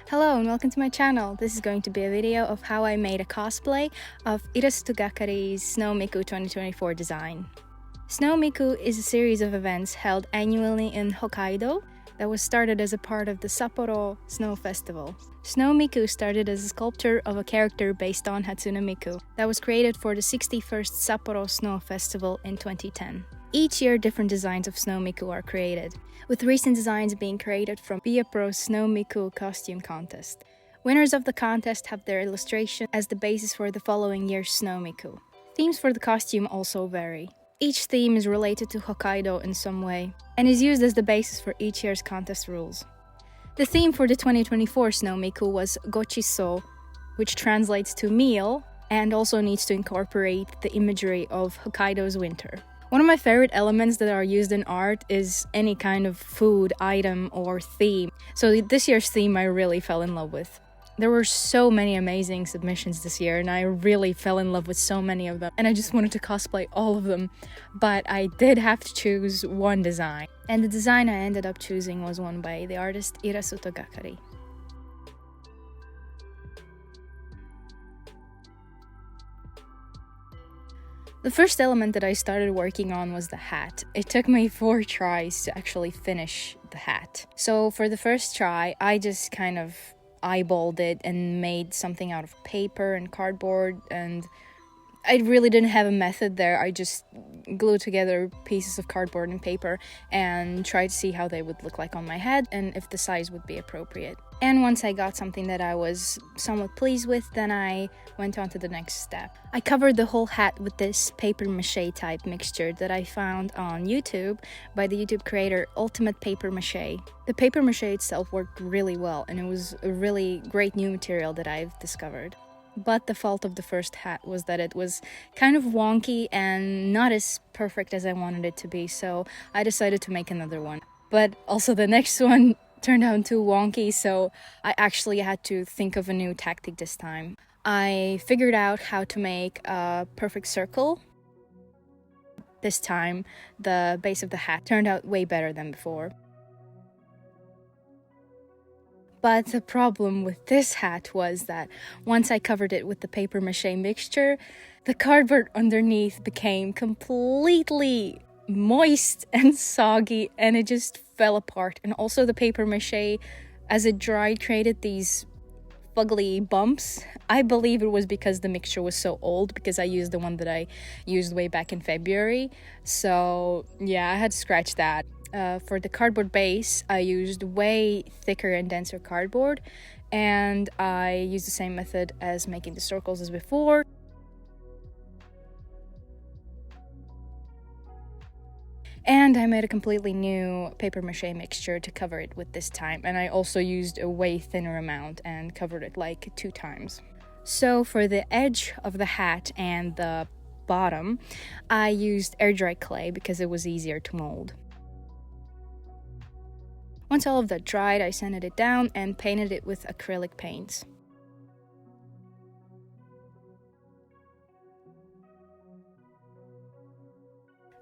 Hello and welcome to my channel. This is going to be a video of how I made a cosplay of Irasutogakari's SNOW MIKU 2024 design. SNOW MIKU is a series of events held annually in Hokkaido that was started as a part of the Sapporo Snow Festival. SNOW MIKU started as a sculpture of a character based on Hatsune Miku that was created for the 61st Sapporo Snow Festival in 2010. Each year, different designs of SNOW MIKU are created, with recent designs being created from Pro's SNOW MIKU costume contest. Winners of the contest have their illustration as the basis for the following year's SNOW MIKU. Themes for the costume also vary. Each theme is related to Hokkaido in some way, and is used as the basis for each year's contest rules. The theme for the 2024 SNOW MIKU was Gochiso, which translates to meal, and also needs to incorporate the imagery of Hokkaido's winter. One of my favorite elements that are used in art is any kind of food, item, or theme. So this year's theme I really fell in love with. There were so many amazing submissions this year and I really fell in love with so many of them. And I just wanted to cosplay all of them. But I did have to choose one design. And the design I ended up choosing was one by the artist irasutogakari. The first element that I started working on was the hat. It took me 4 tries to actually finish the hat. So for the first try, I just kind of eyeballed it and made something out of paper and cardboard, and I really didn't have a method there. I just glued together pieces of cardboard and paper and tried to see how they would look like on my head and if the size would be appropriate. And once I got something that I was somewhat pleased with, then I went on to the next step. I covered the whole hat with this paper mache type mixture that I found on YouTube by the YouTube creator Ultimate Paper Mache. The paper mache itself worked really well and it was a really great new material that I've discovered. But the fault of the first hat was that it was kind of wonky and not as perfect as I wanted it to be, so I decided to make another one. But also the next one turned out too wonky, so I actually had to think of a new tactic this time. I figured out how to make a perfect circle. This time, the base of the hat turned out way better than before. But the problem with this hat was that once I covered it with the paper mache mixture, the cardboard underneath became completely moist and soggy and it just fell apart. And also the paper mache, as it dried, created these fugly bumps. I believe it was because the mixture was so old, because I used the one that I used way back in February. So yeah, I had to scratch that. For the cardboard base, I used way thicker and denser cardboard, and I used the same method as making the circles as before. And I made a completely new paper mache mixture to cover it with this time, and I also used a way thinner amount and covered it like 2 times. So for the edge of the hat and the bottom, I used air dry clay because it was easier to mold. Once all of that dried, I sanded it down and painted it with acrylic paints.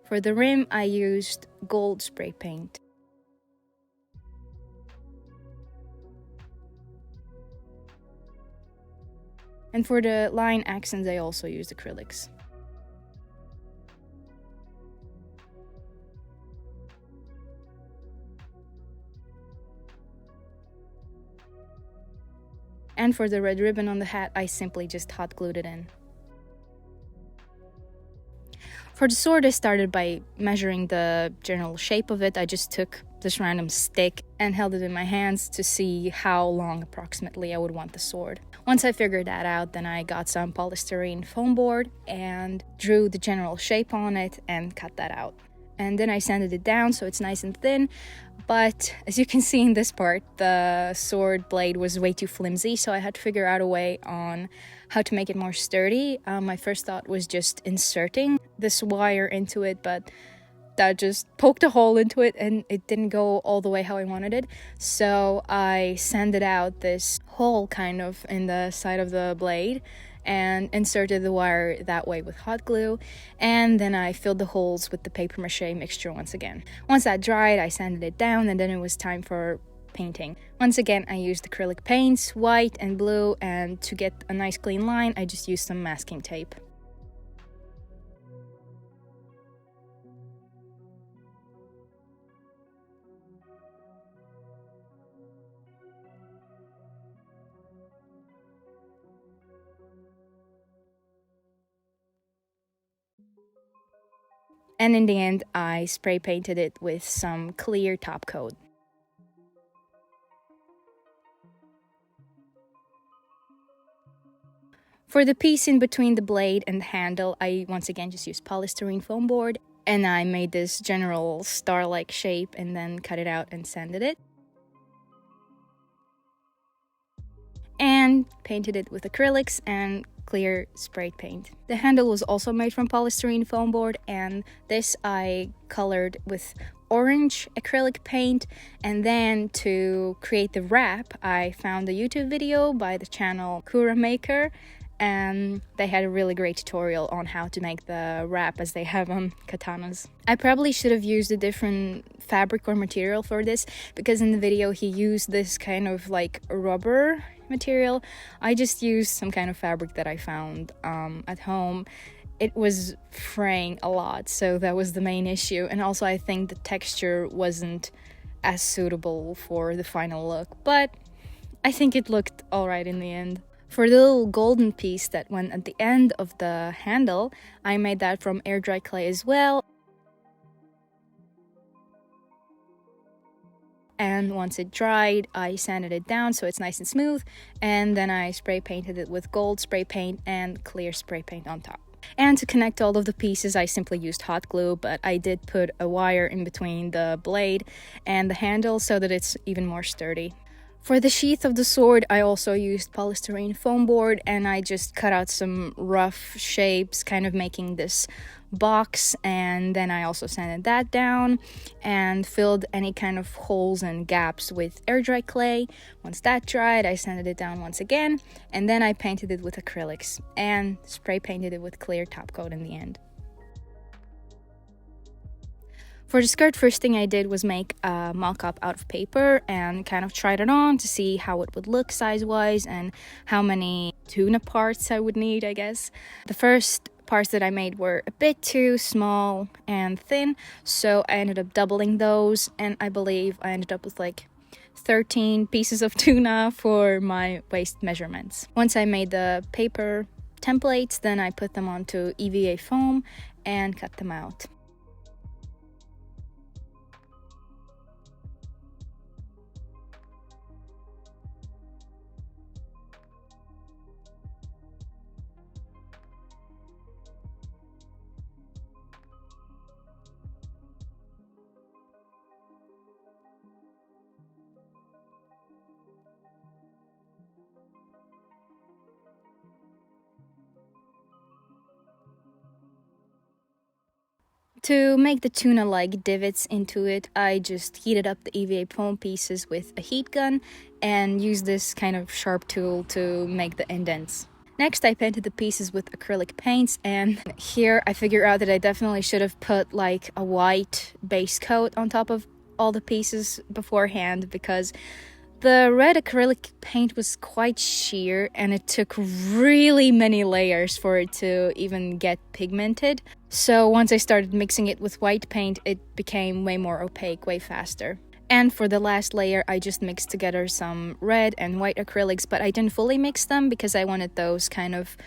For the rim, I used gold spray paint. And for the line accents, I also used acrylics. And for the red ribbon on the hat, I simply just hot glued it in. For the sword, I started by measuring the general shape of it. I just took this random stick and held it in my hands to see how long approximately I would want the sword. Once I figured that out, then I got some polystyrene foam board and drew the general shape on it and cut that out. And then I sanded it down so it's nice and thin, but as you can see in this part, the sword blade was way too flimsy, so I had to figure out a way on how to make it more sturdy. My first thought was just inserting this wire into it, but that just poked a hole into it and it didn't go all the way how I wanted it. So I sanded out this hole kind of in the side of the blade and inserted the wire that way with hot glue, and then I filled the holes with the paper mache mixture once again. Once that dried, I sanded it down, and then it was time for painting. Once again, I used acrylic paints, white and blue, and to get a nice clean line, I just used some masking tape. And in the end, I spray painted it with some clear top coat. For the piece in between the blade and the handle, I once again just used polystyrene foam board, and I made this general star-like shape and then cut it out and sanded it. And painted it with acrylics and clear spray paint. The handle was also made from polystyrene foam board, and this I colored with orange acrylic paint. And then to create the wrap, I found a YouTube video by the channel Tsuka-Maki, and they had a really great tutorial on how to make the wrap as they have on katanas. I probably should have used a different fabric or material for this, because in the video he used this kind of like rubber material. I just used some kind of fabric that I found at home. It was fraying a lot, so that was the main issue, and also I think the texture wasn't as suitable for the final look, but I think it looked alright in the end. For the little golden piece that went at the end of the handle, I made that from air dry clay as well. And once it dried, I sanded it down so it's nice and smooth, and then I spray painted it with gold spray paint and clear spray paint on top. And to connect all of the pieces, I simply used hot glue, but I did put a wire in between the blade and the handle so that it's even more sturdy. For the sheath of the sword, I also used polystyrene foam board, and I just cut out some rough shapes, kind of making this box, and then I also sanded that down and filled any kind of holes and gaps with air dry clay. Once that dried, I sanded it down once again, and then I painted it with acrylics and spray painted it with clear top coat in the end. For the skirt, first thing I did was make a mock-up out of paper and kind of tried it on to see how it would look size-wise and how many tuna parts I would need, I guess. The first parts that I made were a bit too small and thin, so I ended up doubling those, and I believe I ended up with like 13 pieces of tuna for my waist measurements. Once I made the paper templates, then I put them onto EVA foam and cut them out. To make the tuna-like divots into it, I just heated up the EVA foam pieces with a heat gun and used this kind of sharp tool to make the indents. Next, I painted the pieces with acrylic paints, and here I figured out that I definitely should have put like a white base coat on top of all the pieces beforehand, because the red acrylic paint was quite sheer and it took really many layers for it to even get pigmented. So once I started mixing it with white paint, it became way more opaque, way faster. And for the last layer, I just mixed together some red and white acrylics, but I didn't fully mix them because I wanted those kind of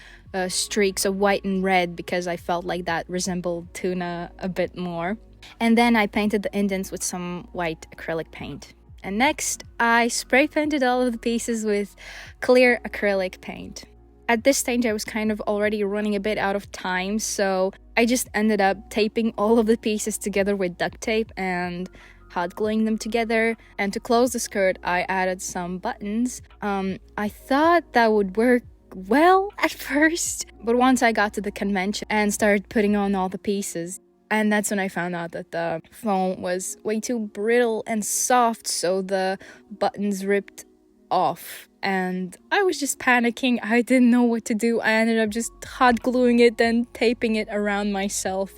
streaks of white and red, because I felt like that resembled tuna a bit more. And then I painted the indents with some white acrylic paint. And next, I spray painted all of the pieces with clear acrylic paint. At this stage, I was kind of already running a bit out of time, so I just ended up taping all of the pieces together with duct tape and hot gluing them together. And to close the skirt, I added some buttons. I thought that would work well at first, but once I got to the convention and started putting on all the pieces, and that's when I found out that the foam was way too brittle and soft, so the buttons ripped off, and I was just panicking. I didn't know what to do. I ended up just hot gluing it, then taping it around myself,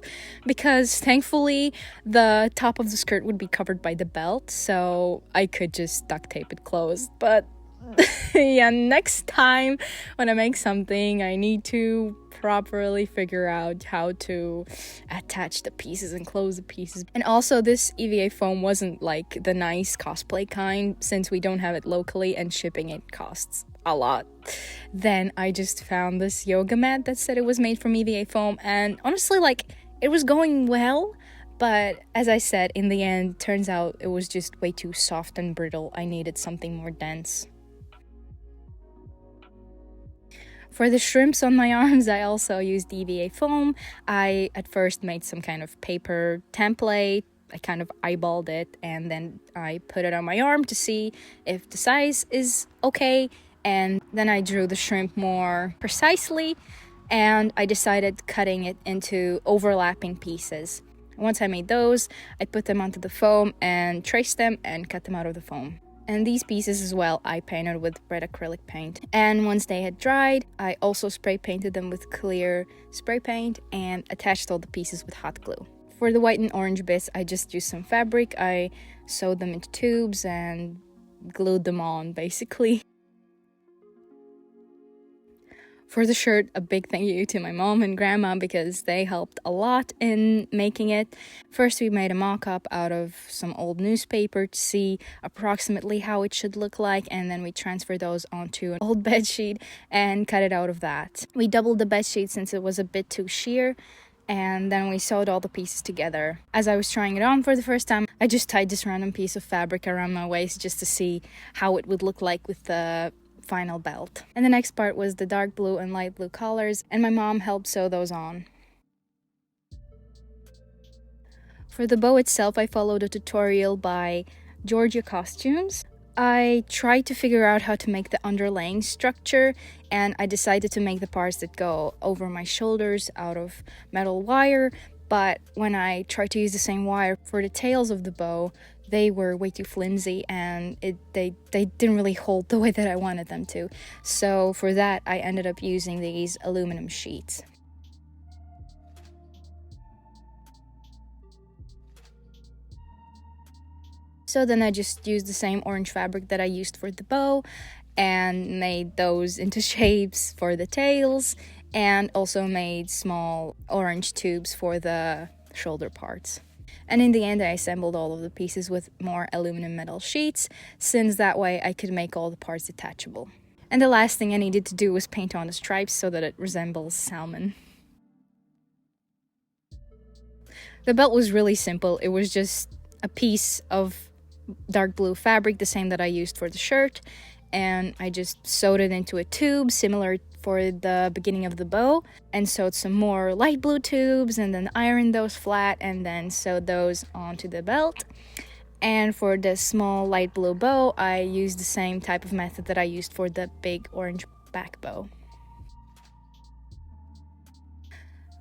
because thankfully the top of the skirt would be covered by the belt, so I could just duct tape it closed. But yeah, next time when I make something, I need to properly figure out how to attach the pieces and close the pieces. And also, this EVA foam wasn't like the nice cosplay kind, since we don't have it locally and shipping it costs a lot. Then I just found this yoga mat that said it was made from EVA foam, and honestly, like, it was going well, but as I said, in the end, turns out it was just way too soft and brittle. I needed something more dense. For the shrimps on my arms, I also used EVA foam. I at first made some kind of paper template. I kind of eyeballed it, and then I put it on my arm to see if the size is okay. And then I drew the shrimp more precisely, and I decided cutting it into overlapping pieces. Once I made those, I put them onto the foam and traced them and cut them out of the foam. And these pieces as well, I painted with red acrylic paint. And once they had dried, I also spray painted them with clear spray paint and attached all the pieces with hot glue. For the white and orange bits, I just used some fabric. I sewed them into tubes and glued them on, basically. For the shirt, a big thank you to my mom and grandma, because they helped a lot in making it. First, we made a mock-up out of some old newspaper to see approximately how it should look like, and then we transferred those onto an old bedsheet and cut it out of that. We doubled the bedsheet since it was a bit too sheer, and then we sewed all the pieces together. As I was trying it on for the first time, I just tied this random piece of fabric around my waist just to see how it would look like with the final belt. And the next part was the dark blue and light blue colors, and my mom helped sew those on. For the bow itself, I followed a tutorial by Georgia Costumes. I tried to figure out how to make the underlaying structure, and I decided to make the parts that go over my shoulders out of metal wire, but when I tried to use the same wire for the tails of the bow, they were way too flimsy, and they didn't really hold the way that I wanted them to. So for that, I ended up using these aluminum sheets. So then I just used the same orange fabric that I used for the bow and made those into shapes for the tails, and also made small orange tubes for the shoulder parts. And in the end, I assembled all of the pieces with more aluminum metal sheets, since that way I could make all the parts detachable. And the last thing I needed to do was paint on the stripes so that it resembles salmon. The belt was really simple. It was just a piece of dark blue fabric, the same that I used for the shirt, and I just sewed it into a tube similar for the beginning of the bow, and sewed some more light blue tubes, and then ironed those flat, and then sewed those onto the belt. And for the small light blue bow, I used the same type of method that I used for the big orange back bow.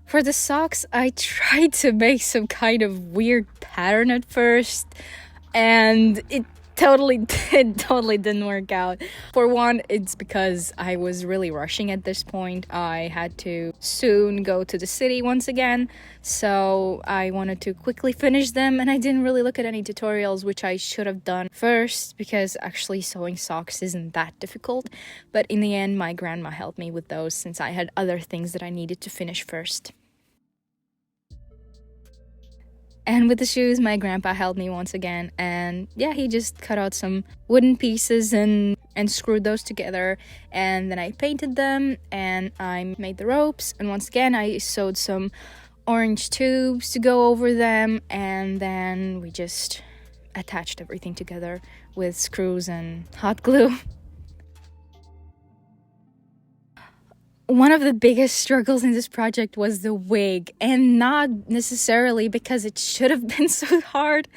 For the socks, I tried to make some kind of weird pattern at first, and it totally didn't work out. For one, it's because I was really rushing at this point. I had to soon go to the city once again, so I wanted to quickly finish them, and I didn't really look at any tutorials, which I should have done first, because actually sewing socks isn't that difficult. But in the end, my grandma helped me with those, since I had other things that I needed to finish first. And with the shoes, my grandpa helped me once again, and yeah, he just cut out some wooden pieces and screwed those together, and then I painted them, and I made the ropes, and once again I sewed some orange tubes to go over them, and then we just attached everything together with screws and hot glue. One of the biggest struggles in this project was the wig, and not necessarily because it should have been so hard.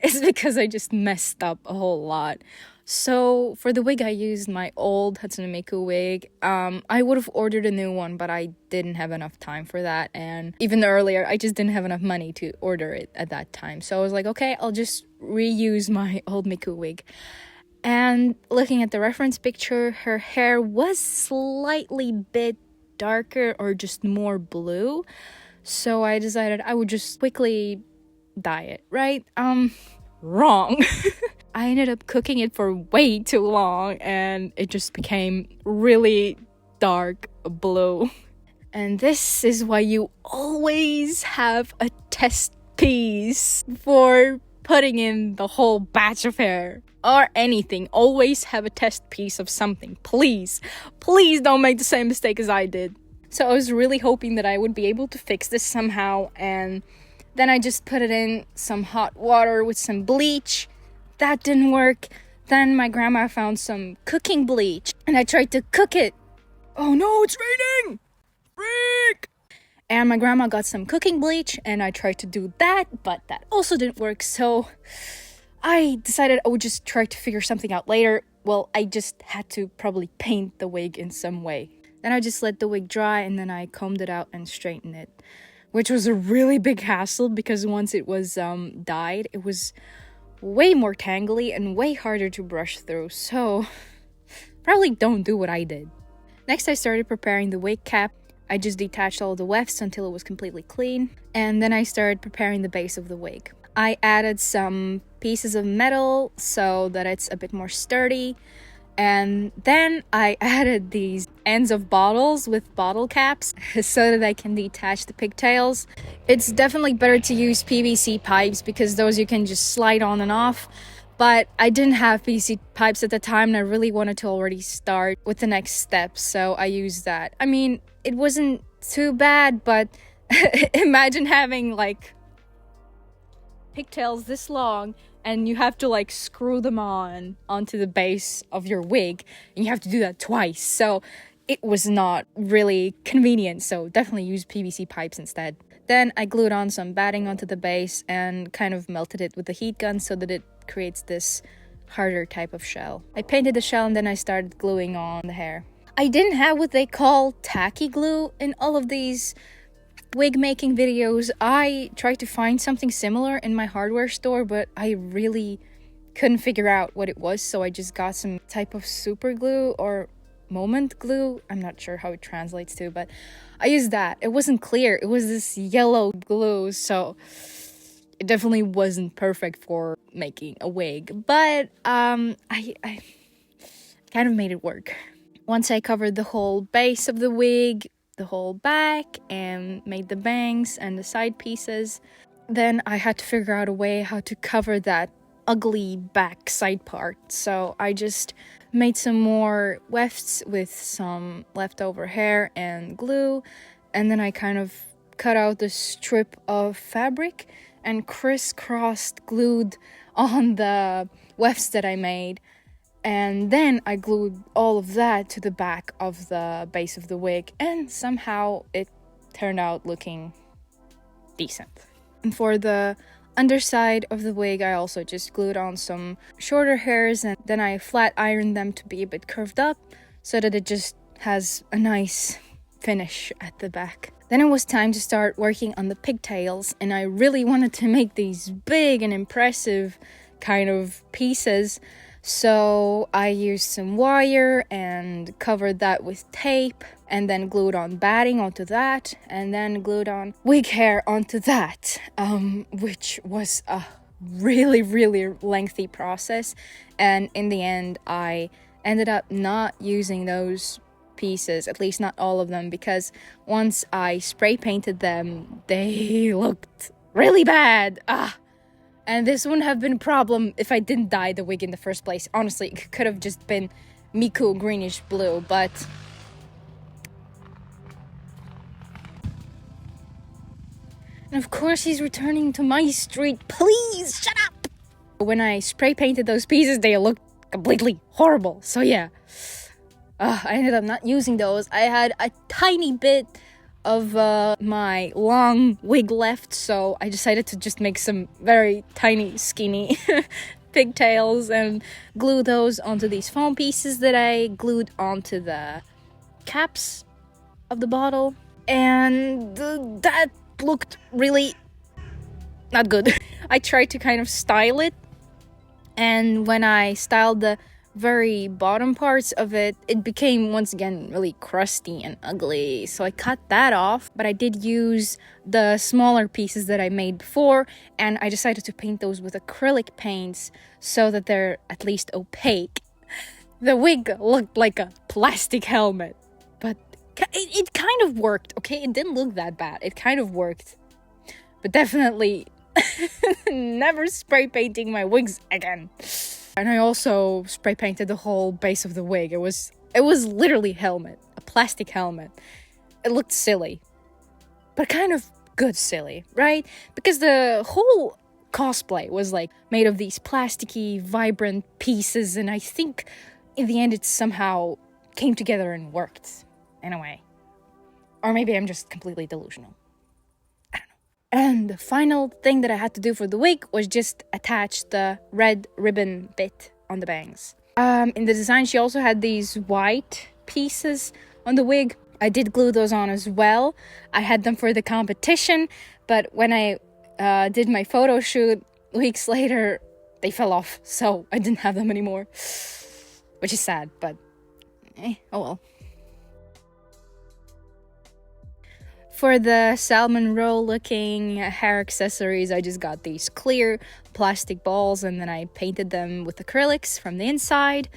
It's because I just messed up a whole lot. So for the wig, I used my old SNOW MIKU wig. I would have ordered a new one, but I didn't have enough time for that, and even earlier, I just didn't have enough money to order it at that time. So I was like, okay, I'll just reuse my old Miku wig. And looking at the reference picture, her hair was slightly bit darker or just more blue. So I decided I would just quickly dye it, right? Wrong. I ended up cooking it for way too long and it just became really dark blue. And this is why you always have a test piece for putting in the whole batch of hair or anything. Always have a test piece of something. Please don't make the same mistake as I did. So I was really hoping that I would be able to fix this somehow, and then I just put it in some hot water with some bleach. That didn't work. Then my grandma found some cooking bleach and I tried to cook it. Oh no, it's raining! Freak! And my grandma got some cooking bleach and I tried to do that, but that also didn't work. So I decided I would just try to figure something out later. Well, I just had to probably paint the wig in some way. Then I just let the wig dry and then I combed it out and straightened it, which was a really big hassle because once it was dyed, it was way more tangly and way harder to brush through. So probably don't do what I did. Next, I started preparing the wig cap. I just detached all the wefts until it was completely clean. And then I started preparing the base of the wig. I added some pieces of metal so that it's a bit more sturdy. And then I added these ends of bottles with bottle caps so that I can detach the pigtails. It's definitely better to use PVC pipes because those you can just slide on and off. But I didn't have PVC pipes at the time and I really wanted to already start with the next step, so I used that. I mean, it wasn't too bad, but imagine having like pigtails this long and you have to like screw them onto the base of your wig and you have to do that twice. So it was not really convenient, so definitely use PVC pipes instead. Then I glued on some batting onto the base and kind of melted it with the heat gun so that it creates this harder type of shell. I painted the shell and then I started gluing on the hair. I didn't have what they call tacky glue in all of these wig making videos. I tried to find something similar in my hardware store, but I really couldn't figure out what it was, so I just got some type of super glue or moment glue. I'm not sure how it translates to, but I used that. It wasn't clear. It was this yellow glue, so it definitely wasn't perfect for making a wig, but I kind of made it work. Once I covered the whole base of the wig, the whole back, and made the bangs and the side pieces, then I had to figure out a way how to cover that ugly back side part. So I just made some more wefts with some leftover hair and glue, and then I kind of cut out the strip of fabric and crisscrossed glued on the wefts that I made. And then I glued all of that to the back of the base of the wig, and somehow it turned out looking decent. And for the underside of the wig, I also just glued on some shorter hairs, and then I flat ironed them to be a bit curved up so that it just has a nice finish at the back. Then it was time to start working on the pigtails, and I really wanted to make these big and impressive kind of pieces. So I used some wire and covered that with tape, and then glued on batting onto that, and then glued on wig hair onto that, which was a really lengthy process. And in the end, I ended up not using those pieces, at least not all of them, because once I spray painted them, they looked really bad. And this wouldn't have been a problem if I didn't dye the wig in the first place. Honestly, it could have just been Miku greenish blue, but and of course he's returning to my street. Please shut up. When I spray painted those pieces, they looked completely horrible. So yeah, I ended up not using those. I had a tiny bit of my long wig left, so I decided to just make some very tiny skinny pigtails and glue those onto these foam pieces that I glued onto the caps of the bottle, and that looked really not good. I tried to kind of style it, and when I styled the very bottom parts of it, it became once again really crusty and ugly. So I cut that off, but I did use the smaller pieces that I made before, and I decided to paint those with acrylic paints so that they're at least opaque. The wig looked like a plastic helmet, but it kind of worked, okay? It didn't look that bad. It kind of worked. But definitely never spray painting my wigs again. And I also spray painted the whole base of the wig. It was literally helmet, a plastic helmet. It looked silly, but kind of good silly, right? Because the whole cosplay was like made of these plasticky, vibrant pieces, and I think in the end it somehow came together and worked in a way. Or maybe I'm just completely delusional. I don't know. And the final thing that I had to do for the wig was just attach the red ribbon bit on the bangs. In the design, she also had these white pieces on the wig. I did glue those on as well. I had them for the competition, but when I did my photo shoot weeks later, they fell off, so I didn't have them anymore. Which is sad, but oh well. For the salmon roll looking hair accessories, I just got these clear plastic balls and then I painted them with acrylics from the inside.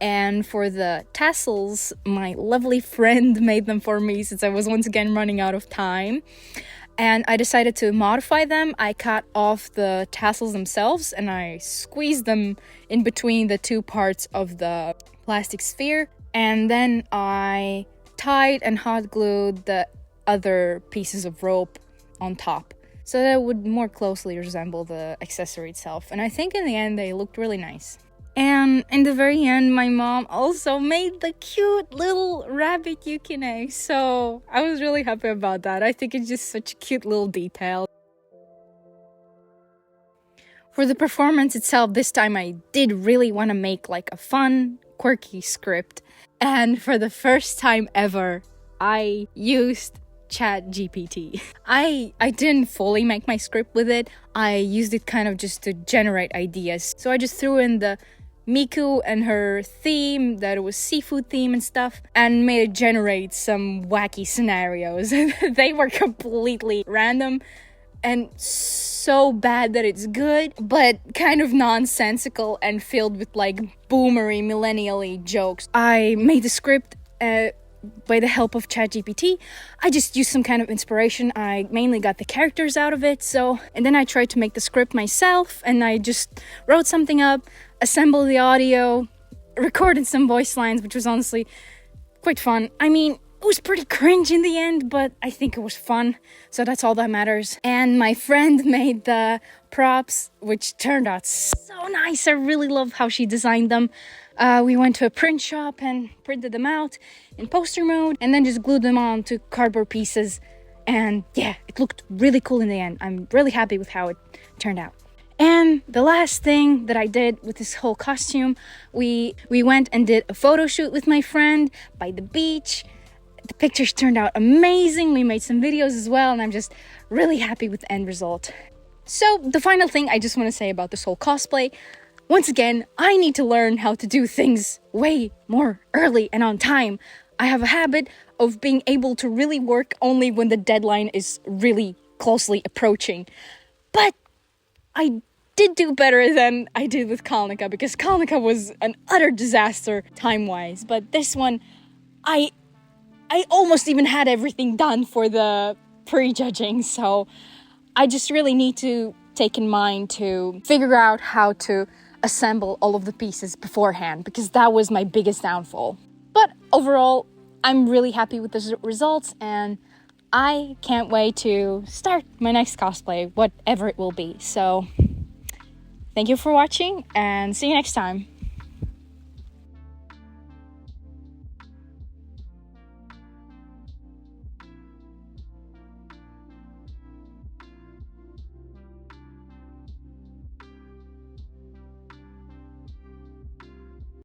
And for the tassels, my lovely friend made them for me since I was once again running out of time. And I decided to modify them. I cut off the tassels themselves and I squeezed them in between the two parts of the plastic sphere. And then I tied and hot glued the other pieces of rope on top so that it would more closely resemble the accessory itself. And I think in the end they looked really nice. And in the very end, my mom also made the cute little rabbit yukine. So I was really happy about that. I think it's just such a cute little detail. For the performance itself, this time I did really want to make like a fun, quirky script. And for the first time ever, I used ChatGPT. I didn't fully make my script with it. I used it kind of just to generate ideas. So I just threw in the Miku and her theme, that it was seafood theme and stuff, and made it generate some wacky scenarios. They were completely random and so bad that it's good, but kind of nonsensical and filled with like boomery, millennial-y jokes. I made the script by the help of ChatGPT. I just used some kind of inspiration. I mainly got the characters out of it, and then I tried to make the script myself, and I just wrote something up, assembled the audio, recorded some voice lines, which was honestly quite fun. I mean, it was pretty cringe in the end, but I think it was fun, so that's all that matters. And my friend made the props, which turned out so nice. I really love how she designed them. We went to a print shop and printed them out in poster mode and then just glued them on to cardboard pieces. And yeah, it looked really cool in the end. I'm really happy with how it turned out. And the last thing that I did with this whole costume, we went and did a photo shoot with my friend by the beach. The pictures turned out amazing. We made some videos as well, and I'm just really happy with the end result. So the final thing I just want to say about this whole cosplay, once again, I need to learn how to do things way more early and on time. I have a habit of being able to really work only when the deadline is really closely approaching. But I did do better than I did with Kalnika, because Kalnika was an utter disaster time-wise. But this one, I almost even had everything done for the pre-judging, so I just really need to take in mind to figure out how to assemble all of the pieces beforehand, because that was my biggest downfall. But overall, I'm really happy with the results, and I can't wait to start my next cosplay, whatever it will be. So thank you for watching, and see you next time.